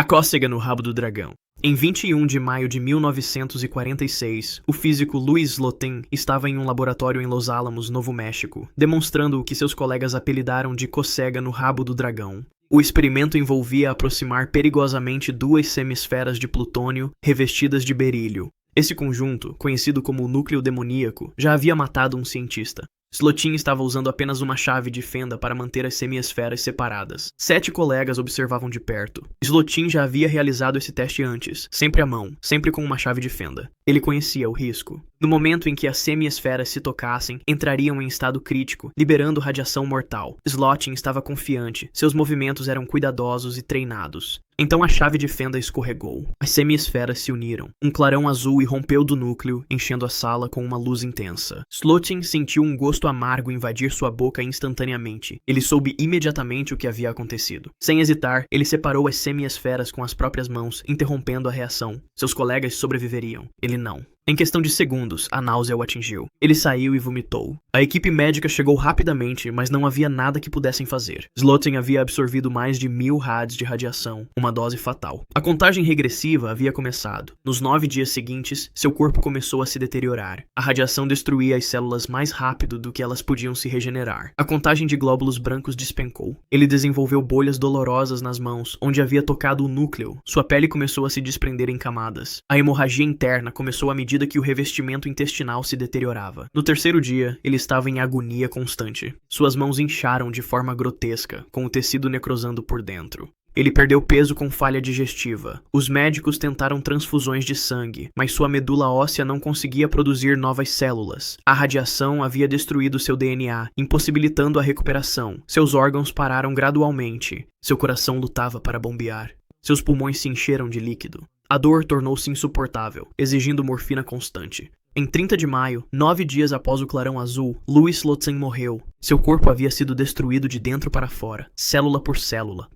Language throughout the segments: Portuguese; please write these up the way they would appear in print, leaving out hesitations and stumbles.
A cócega no rabo do dragão. Em 21 de maio de 1946, o físico Louis Slotin estava em um laboratório em Los Alamos, Novo México, demonstrando o que seus colegas apelidaram de cócega no rabo do dragão. O experimento envolvia aproximar perigosamente duas semisferas de plutônio revestidas de berílio. Esse conjunto, conhecido como o núcleo demoníaco, já havia matado um cientista. Slotin estava usando apenas uma chave de fenda para manter as semiesferas separadas. 7 colegas observavam de perto. Slotin já havia realizado esse teste antes, sempre à mão, sempre com uma chave de fenda. Ele conhecia o risco. No momento em que as semiesferas se tocassem, entrariam em estado crítico, liberando radiação mortal. Slotin estava confiante, seus movimentos eram cuidadosos e treinados. Então a chave de fenda escorregou. As semiesferas se uniram. Um clarão azul irrompeu do núcleo, enchendo a sala com uma luz intensa. Slotin sentiu um gosto amargo invadir sua boca instantaneamente. Ele soube imediatamente o que havia acontecido. Sem hesitar, ele separou as semiesferas com as próprias mãos, interrompendo a reação. Seus colegas sobreviveriam. Ele não. Em questão de segundos, a náusea o atingiu. Ele saiu e vomitou. A equipe médica chegou rapidamente, mas não havia nada que pudessem fazer. Slotin havia absorvido mais de 1000 rads de radiação, uma dose fatal. A contagem regressiva havia começado. Nos 9 dias seguintes, seu corpo começou a se deteriorar. A radiação destruía as células mais rápido do que elas podiam se regenerar. A contagem de glóbulos brancos despencou. Ele desenvolveu bolhas dolorosas nas mãos, onde havia tocado o núcleo. Sua pele começou a se desprender em camadas. A hemorragia interna começou à medida que o revestimento intestinal se deteriorava. No terceiro dia, ele estava em agonia constante. Suas mãos incharam de forma grotesca, com o tecido necrosando por dentro. Ele perdeu peso com falha digestiva. Os médicos tentaram transfusões de sangue, mas sua medula óssea não conseguia produzir novas células. A radiação havia destruído seu DNA, impossibilitando a recuperação. Seus órgãos pararam gradualmente. Seu coração lutava para bombear. Seus pulmões se encheram de líquido. A dor tornou-se insuportável, exigindo morfina constante. Em 30 de maio, 9 dias após o clarão azul, Louis Slotin morreu. Seu corpo havia sido destruído de dentro para fora, célula,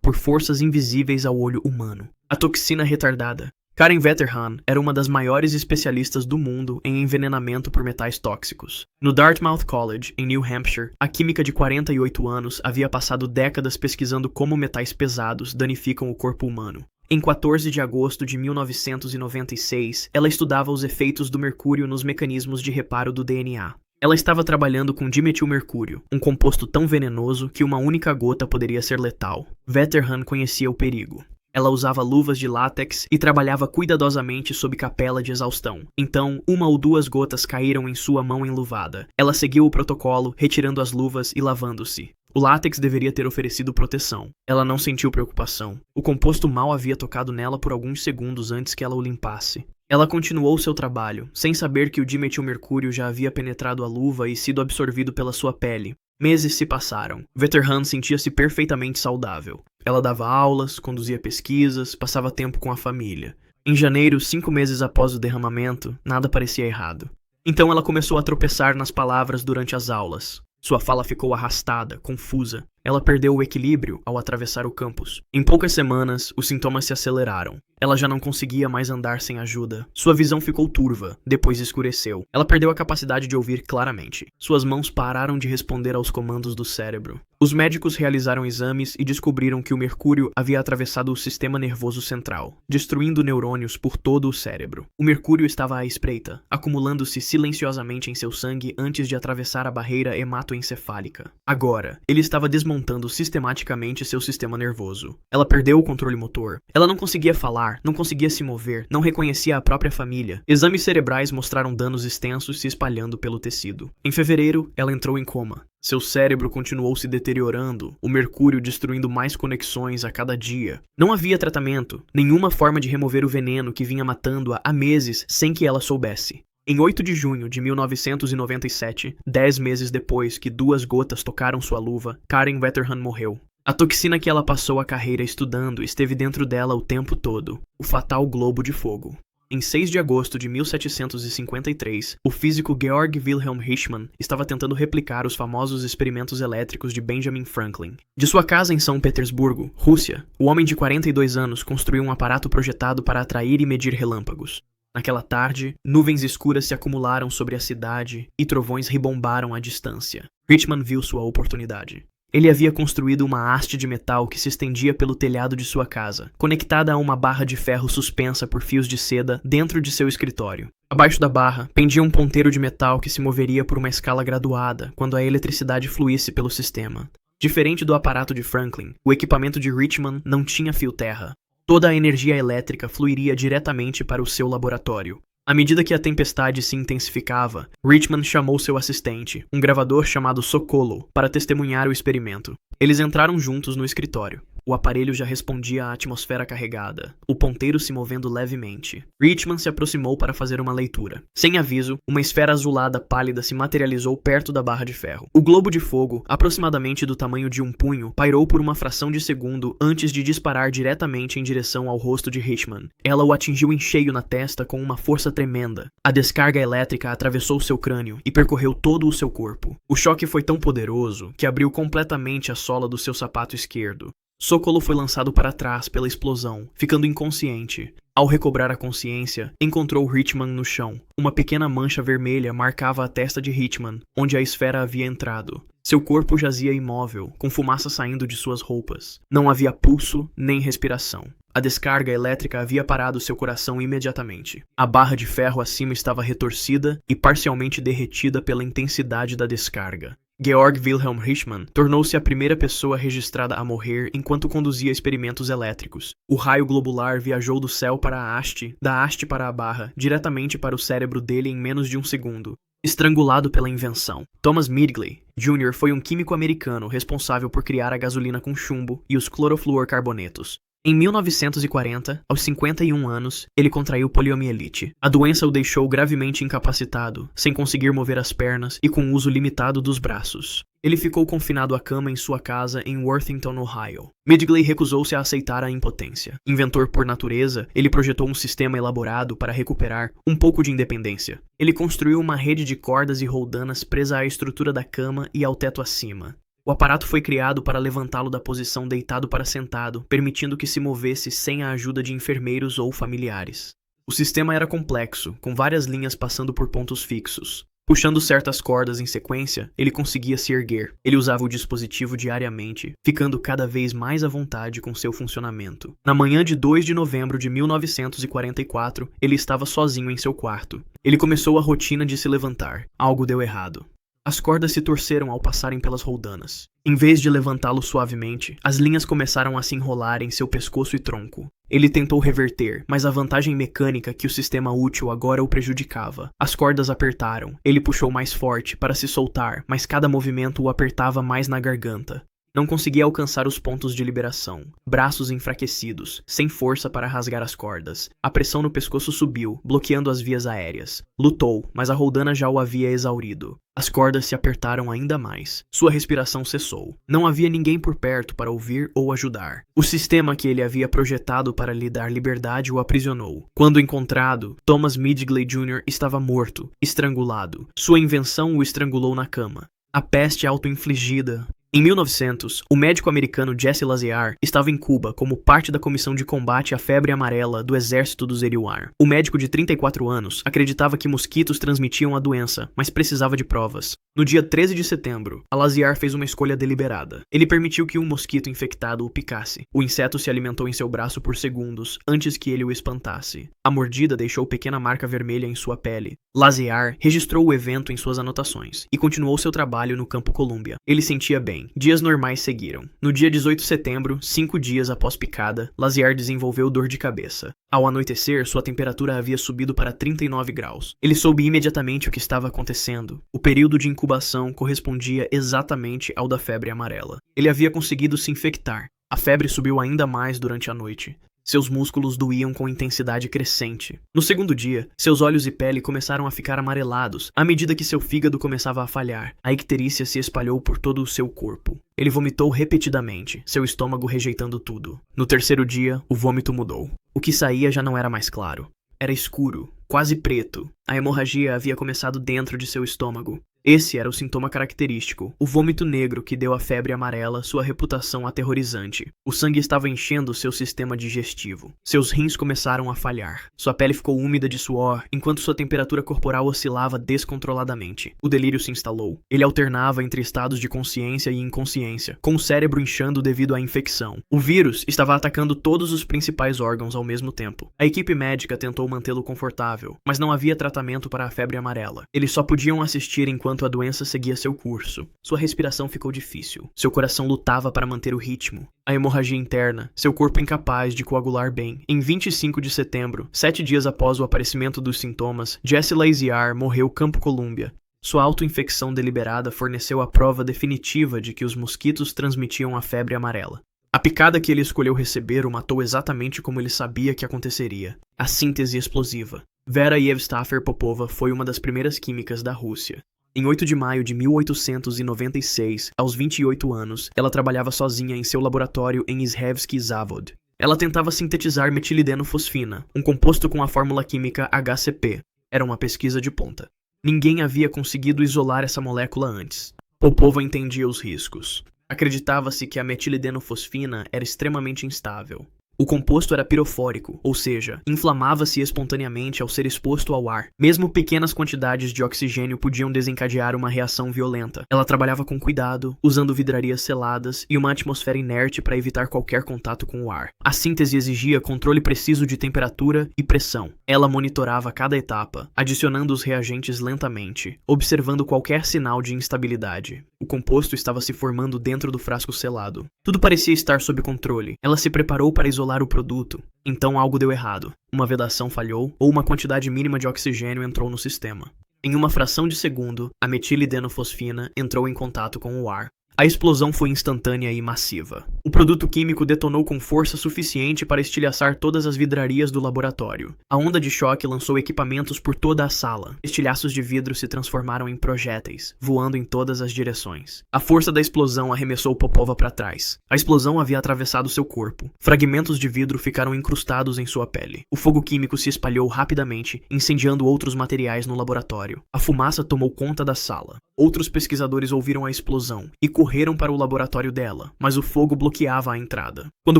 por forças invisíveis ao olho humano. A toxina retardada. Karen Wetterhahn era uma das maiores especialistas do mundo em envenenamento por metais tóxicos. No Dartmouth College, em New Hampshire, a química de 48 anos havia passado décadas pesquisando como metais pesados danificam o corpo humano. Em 14 de agosto de 1996, ela estudava os efeitos do mercúrio nos mecanismos de reparo do DNA. Ela estava trabalhando com dimetilmercúrio, um composto tão venenoso que uma única gota poderia ser letal. Wetterhahn conhecia o perigo. Ela usava luvas de látex e trabalhava cuidadosamente sob capela de exaustão. Então, 1 ou 2 gotas caíram em sua mão enluvada. Ela seguiu o protocolo, retirando as luvas e lavando-se. O látex deveria ter oferecido proteção. Ela não sentiu preocupação. O composto mal havia tocado nela por alguns segundos antes que ela o limpasse. Ela continuou seu trabalho, sem saber que o dimetilmercúrio já havia penetrado a luva e sido absorvido pela sua pele. Meses se passaram. Wetterhahn sentia-se perfeitamente saudável. Ela dava aulas, conduzia pesquisas, passava tempo com a família. Em janeiro, 5 meses após o derramamento, nada parecia errado. Então ela começou a tropeçar nas palavras durante as aulas. Sua fala ficou arrastada, confusa. Ela perdeu o equilíbrio ao atravessar o campus. Em poucas semanas, os sintomas se aceleraram. Ela já não conseguia mais andar sem ajuda. Sua visão ficou turva, depois escureceu. Ela perdeu a capacidade de ouvir claramente. Suas mãos pararam de responder aos comandos do cérebro. Os médicos realizaram exames e descobriram que o mercúrio havia atravessado o sistema nervoso central, destruindo neurônios por todo o cérebro. O mercúrio estava à espreita, acumulando-se silenciosamente em seu sangue antes de atravessar a barreira hematoencefálica. Agora, ele estava desmontando sistematicamente seu sistema nervoso. Ela perdeu o controle motor. Ela não conseguia falar, não conseguia se mover, não reconhecia a própria família. Exames cerebrais mostraram danos extensos se espalhando pelo tecido. Em fevereiro, ela entrou em coma. Seu cérebro continuou se deteriorando, o mercúrio destruindo mais conexões a cada dia. Não havia tratamento, nenhuma forma de remover o veneno que vinha matando-a há meses sem que ela soubesse. Em 8 de junho de 1997, 10 meses depois que 2 gotas tocaram sua luva, Karen Wetterhahn morreu. A toxina que ela passou a carreira estudando esteve dentro dela o tempo todo, o fatal globo de fogo. Em 6 de agosto de 1753, o físico Georg Wilhelm Richmann estava tentando replicar os famosos experimentos elétricos de Benjamin Franklin. De sua casa em São Petersburgo, Rússia, o homem de 42 anos construiu um aparato projetado para atrair e medir relâmpagos. Naquela tarde, nuvens escuras se acumularam sobre a cidade e trovões ribombaram à distância. Richmann viu sua oportunidade. Ele havia construído uma haste de metal que se estendia pelo telhado de sua casa, conectada a uma barra de ferro suspensa por fios de seda dentro de seu escritório. Abaixo da barra, pendia um ponteiro de metal que se moveria por uma escala graduada quando a eletricidade fluísse pelo sistema. Diferente do aparato de Franklin, o equipamento de Richman não tinha fio-terra. Toda a energia elétrica fluiria diretamente para o seu laboratório. À medida que a tempestade se intensificava, Richman chamou seu assistente, um gravador chamado Sokolo, para testemunhar o experimento. Eles entraram juntos no escritório. O aparelho já respondia à atmosfera carregada, o ponteiro se movendo levemente. Richman se aproximou para fazer uma leitura. Sem aviso, uma esfera azulada pálida se materializou perto da barra de ferro. O globo de fogo, aproximadamente do tamanho de um punho, pairou por uma fração de segundo antes de disparar diretamente em direção ao rosto de Richman. Ela o atingiu em cheio na testa com uma força tremenda. A descarga elétrica atravessou seu crânio e percorreu todo o seu corpo. O choque foi tão poderoso que abriu completamente a sola do seu sapato esquerdo. Sokolo foi lançado para trás pela explosão, ficando inconsciente. Ao recobrar a consciência, encontrou Richman no chão. Uma pequena mancha vermelha marcava a testa de Richman, onde a esfera havia entrado. Seu corpo jazia imóvel, com fumaça saindo de suas roupas. Não havia pulso nem respiração. A descarga elétrica havia parado seu coração imediatamente. A barra de ferro acima estava retorcida e parcialmente derretida pela intensidade da descarga. Georg Wilhelm Richman tornou-se a primeira pessoa registrada a morrer enquanto conduzia experimentos elétricos. O raio globular viajou do céu para a haste, da haste para a barra, diretamente para o cérebro dele em menos de um segundo. Estrangulado pela invenção. Thomas Midgley Jr. foi um químico americano responsável por criar a gasolina com chumbo e os clorofluorcarbonetos. Em 1940, aos 51 anos, ele contraiu poliomielite. A doença o deixou gravemente incapacitado, sem conseguir mover as pernas e com uso limitado dos braços. Ele ficou confinado à cama em sua casa em Worthington, Ohio. Midgley recusou-se a aceitar a impotência. Inventor por natureza, ele projetou um sistema elaborado para recuperar um pouco de independência. Ele construiu uma rede de cordas e roldanas presa à estrutura da cama e ao teto acima. O aparato foi criado para levantá-lo da posição deitado para sentado, permitindo que se movesse sem a ajuda de enfermeiros ou familiares. O sistema era complexo, com várias linhas passando por pontos fixos. Puxando certas cordas em sequência, ele conseguia se erguer. Ele usava o dispositivo diariamente, ficando cada vez mais à vontade com seu funcionamento. Na manhã de 2 de novembro de 1944, ele estava sozinho em seu quarto. Ele começou a rotina de se levantar. Algo deu errado. As cordas se torceram ao passarem pelas roldanas. Em vez de levantá-lo suavemente, as linhas começaram a se enrolar em seu pescoço e tronco. Ele tentou reverter, mas a vantagem mecânica que o sistema útil agora o prejudicava. As cordas apertaram. Ele puxou mais forte para se soltar, mas cada movimento o apertava mais na garganta. Não conseguia alcançar os pontos de liberação. Braços enfraquecidos, sem força para rasgar as cordas. A pressão no pescoço subiu, bloqueando as vias aéreas. Lutou, mas a roldana já o havia exaurido. As cordas se apertaram ainda mais. Sua respiração cessou. Não havia ninguém por perto para ouvir ou ajudar. O sistema que ele havia projetado para lhe dar liberdade o aprisionou. Quando encontrado, Thomas Midgley Jr. estava morto, estrangulado. Sua invenção o estrangulou na cama. A peste auto-infligida. Em 1900, o médico americano Jesse Laziar estava em Cuba como parte da comissão de combate à febre amarela do exército do Zeriuar. O médico de 34 anos acreditava que mosquitos transmitiam a doença, mas precisava de provas. No dia 13 de setembro, Laziar fez uma escolha deliberada. Ele permitiu que um mosquito infectado o picasse. O inseto se alimentou em seu braço por segundos, antes que ele o espantasse. A mordida deixou pequena marca vermelha em sua pele. Laziar registrou o evento em suas anotações e continuou seu trabalho no Campo Colômbia. Ele sentia bem. Dias normais seguiram. No dia 18 de setembro, 5 dias após picada, Laziar desenvolveu dor de cabeça. Ao anoitecer, sua temperatura havia subido para 39 graus. Ele soube imediatamente o que estava acontecendo. O período de incubação correspondia exatamente ao da febre amarela. Ele havia conseguido se infectar. A febre subiu ainda mais durante a noite. Seus músculos doíam com intensidade crescente. No segundo dia, seus olhos e pele começaram a ficar amarelados, à medida que seu fígado começava a falhar. A icterícia se espalhou por todo o seu corpo. Ele vomitou repetidamente, seu estômago rejeitando tudo. No terceiro dia, o vômito mudou. O que saía já não era mais claro. Era escuro, quase preto. A hemorragia havia começado dentro de seu estômago. Esse era o sintoma característico, o vômito negro que deu à febre amarela sua reputação aterrorizante. O sangue estava enchendo seu sistema digestivo. Seus rins começaram a falhar. Sua pele ficou úmida de suor, enquanto sua temperatura corporal oscilava descontroladamente. O delírio se instalou. Ele alternava entre estados de consciência e inconsciência, com o cérebro inchando devido à infecção. O vírus estava atacando todos os principais órgãos ao mesmo tempo. A equipe médica tentou mantê-lo confortável, mas não havia tratamento para a febre amarela. Eles só podiam assistir enquanto a doença seguia seu curso. Sua respiração ficou difícil. Seu coração lutava para manter o ritmo. A hemorragia interna, seu corpo incapaz de coagular bem. Em 25 de setembro, 7 dias após o aparecimento dos sintomas, Jesse Laziar morreu Campo Colômbia. Sua autoinfecção deliberada forneceu a prova definitiva de que os mosquitos transmitiam a febre amarela. A picada que ele escolheu receber o matou exatamente como ele sabia que aconteceria. A síntese explosiva. Vera Yevstaffer Popova foi uma das primeiras químicas da Rússia. Em 8 de maio de 1896, aos 28 anos, ela trabalhava sozinha em seu laboratório em Izhevsky Zavod. Ela tentava sintetizar metilideno-fosfina, um composto com a fórmula química HCP. Era uma pesquisa de ponta. Ninguém havia conseguido isolar essa molécula antes. Popova entendia os riscos. Acreditava-se que a metilideno-fosfina era extremamente instável. O composto era pirofórico, ou seja, inflamava-se espontaneamente ao ser exposto ao ar. Mesmo pequenas quantidades de oxigênio podiam desencadear uma reação violenta. Ela trabalhava com cuidado, usando vidrarias seladas e uma atmosfera inerte para evitar qualquer contato com o ar. A síntese exigia controle preciso de temperatura e pressão. Ela monitorava cada etapa, adicionando os reagentes lentamente, observando qualquer sinal de instabilidade. O composto estava se formando dentro do frasco selado. Tudo parecia estar sob controle. Ela se preparou para isolar o produto. Então algo deu errado. Uma vedação falhou ou uma quantidade mínima de oxigênio entrou no sistema. Em uma fração de segundo, a metilideno-fosfina entrou em contato com o ar. A explosão foi instantânea e massiva. O produto químico detonou com força suficiente para estilhaçar todas as vidrarias do laboratório. A onda de choque lançou equipamentos por toda a sala. Estilhaços de vidro se transformaram em projéteis, voando em todas as direções. A força da explosão arremessou Popova para trás. A explosão havia atravessado seu corpo. Fragmentos de vidro ficaram incrustados em sua pele. O fogo químico se espalhou rapidamente, incendiando outros materiais no laboratório. A fumaça tomou conta da sala. Outros pesquisadores ouviram a explosão e correram para o laboratório dela, mas o fogo bloqueava a entrada. Quando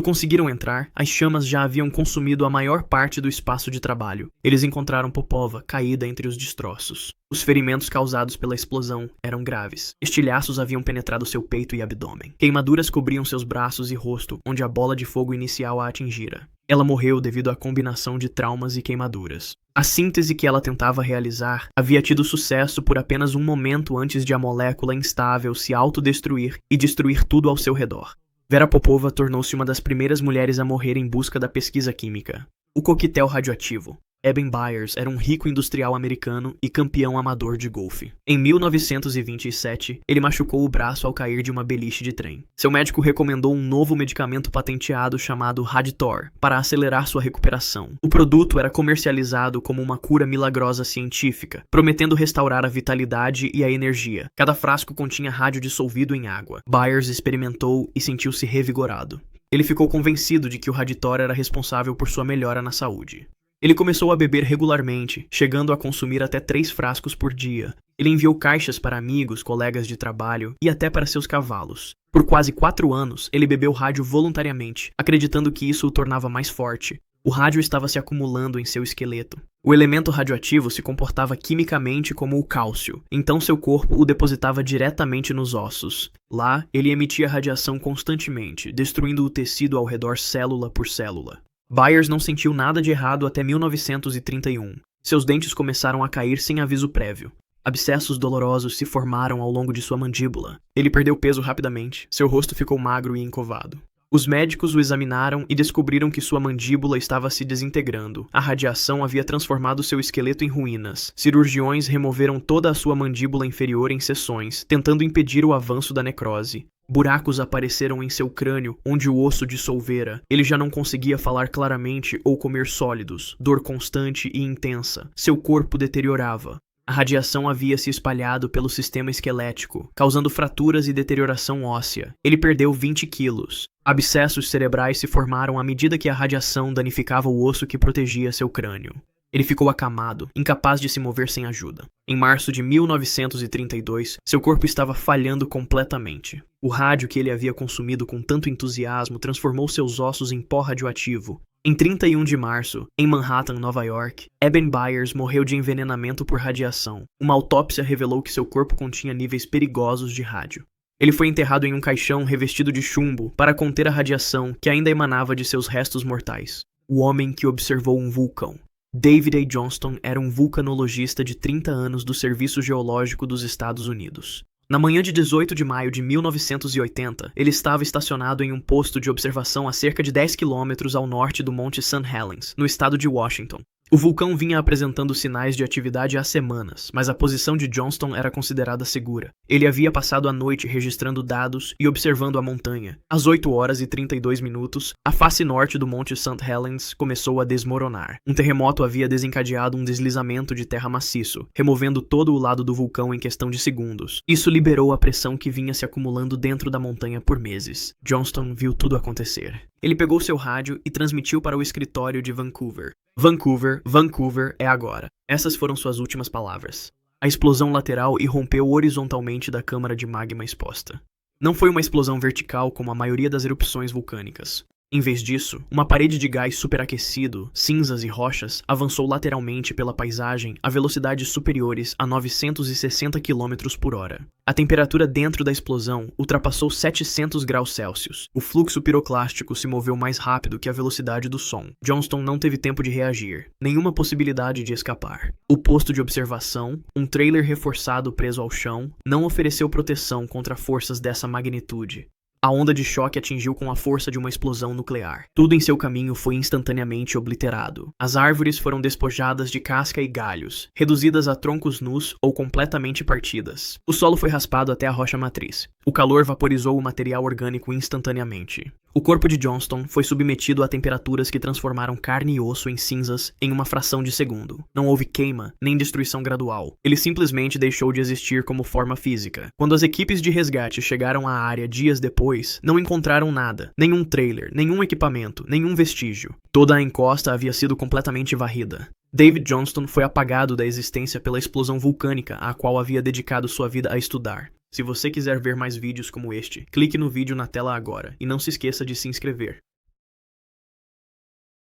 conseguiram entrar, as chamas já haviam consumido a maior parte do espaço de trabalho. Eles encontraram Popova caída entre os destroços. Os ferimentos causados pela explosão eram graves. Estilhaços haviam penetrado seu peito e abdômen. Queimaduras cobriam seus braços e rosto, onde a bola de fogo inicial a atingira. Ela morreu devido à combinação de traumas e queimaduras. A síntese que ela tentava realizar havia tido sucesso por apenas um momento antes de a molécula instável se autodestruir e destruir tudo ao seu redor. Vera Popova tornou-se uma das primeiras mulheres a morrer em busca da pesquisa química. O coquetel radioativo. Eben Byers era um rico industrial americano e campeão amador de golfe. Em 1927, ele machucou o braço ao cair de uma beliche de trem. Seu médico recomendou um novo medicamento patenteado chamado Radithor para acelerar sua recuperação. O produto era comercializado como uma cura milagrosa científica, prometendo restaurar a vitalidade e a energia. Cada frasco continha rádio dissolvido em água. Byers experimentou e sentiu-se revigorado. Ele ficou convencido de que o Radithor era responsável por sua melhora na saúde. Ele começou a beber regularmente, chegando a consumir até 3 frascos por dia. Ele enviou caixas para amigos, colegas de trabalho e até para seus cavalos. Por quase 4 anos, ele bebeu rádio voluntariamente, acreditando que isso o tornava mais forte. O rádio estava se acumulando em seu esqueleto. O elemento radioativo se comportava quimicamente como o cálcio, então seu corpo o depositava diretamente nos ossos. Lá, ele emitia radiação constantemente, destruindo o tecido ao redor célula por célula. Byers não sentiu nada de errado até 1931. Seus dentes começaram a cair sem aviso prévio. Abscessos dolorosos se formaram ao longo de sua mandíbula. Ele perdeu peso rapidamente. Seu rosto ficou magro e encovado. Os médicos o examinaram e descobriram que sua mandíbula estava se desintegrando. A radiação havia transformado seu esqueleto em ruínas. Cirurgiões removeram toda a sua mandíbula inferior em seções, tentando impedir o avanço da necrose. Buracos apareceram em seu crânio, onde o osso dissolvera. Ele já não conseguia falar claramente ou comer sólidos. Dor constante e intensa. Seu corpo deteriorava. A radiação havia se espalhado pelo sistema esquelético, causando fraturas e deterioração óssea. Ele perdeu 20 quilos. Abscessos cerebrais se formaram à medida que a radiação danificava o osso que protegia seu crânio. Ele ficou acamado, incapaz de se mover sem ajuda. Em março de 1932, seu corpo estava falhando completamente. O rádio que ele havia consumido com tanto entusiasmo transformou seus ossos em pó radioativo. Em 31 de março, em Manhattan, Nova York, Eben Byers morreu de envenenamento por radiação. Uma autópsia revelou que seu corpo continha níveis perigosos de rádio. Ele foi enterrado em um caixão revestido de chumbo para conter a radiação que ainda emanava de seus restos mortais. O homem que observou um vulcão. David A. Johnston era um vulcanologista de 30 anos do Serviço Geológico dos Estados Unidos. Na manhã de 18 de maio de 1980, ele estava estacionado em um posto de observação a cerca de 10 quilômetros ao norte do Monte St. Helens, no estado de Washington. O vulcão vinha apresentando sinais de atividade há semanas, mas a posição de Johnston era considerada segura. Ele havia passado a noite registrando dados e observando a montanha. Às 8 horas e 32 minutos, a face norte do Monte St. Helens começou a desmoronar. Um terremoto havia desencadeado um deslizamento de terra maciço, removendo todo o lado do vulcão em questão de segundos. Isso liberou a pressão que vinha se acumulando dentro da montanha por meses. Johnston viu tudo acontecer. Ele pegou seu rádio e transmitiu para o escritório de Vancouver. Vancouver, Vancouver é agora. Essas foram suas últimas palavras. A explosão lateral irrompeu horizontalmente da câmara de magma exposta. Não foi uma explosão vertical como a maioria das erupções vulcânicas. Em vez disso, uma parede de gás superaquecido, cinzas e rochas avançou lateralmente pela paisagem a velocidades superiores a 960 km por hora. A temperatura dentro da explosão ultrapassou 700 graus Celsius. O fluxo piroclástico se moveu mais rápido que a velocidade do som. Johnston não teve tempo de reagir, nenhuma possibilidade de escapar. O posto de observação, um trailer reforçado preso ao chão, não ofereceu proteção contra forças dessa magnitude. A onda de choque atingiu com a força de uma explosão nuclear. Tudo em seu caminho foi instantaneamente obliterado. As árvores foram despojadas de casca e galhos, reduzidas a troncos nus ou completamente partidas. O solo foi raspado até a rocha matriz. O calor vaporizou o material orgânico instantaneamente. O corpo de Johnston foi submetido a temperaturas que transformaram carne e osso em cinzas em uma fração de segundo. Não houve queima, nem destruição gradual. Ele simplesmente deixou de existir como forma física. Quando as equipes de resgate chegaram à área dias depois, não encontraram nada. Nenhum trailer, nenhum equipamento, nenhum vestígio. Toda a encosta havia sido completamente varrida. David Johnston foi apagado da existência pela explosão vulcânica a qual havia dedicado sua vida a estudar. Se você quiser ver mais vídeos como este, clique no vídeo na tela agora e não se esqueça de se inscrever.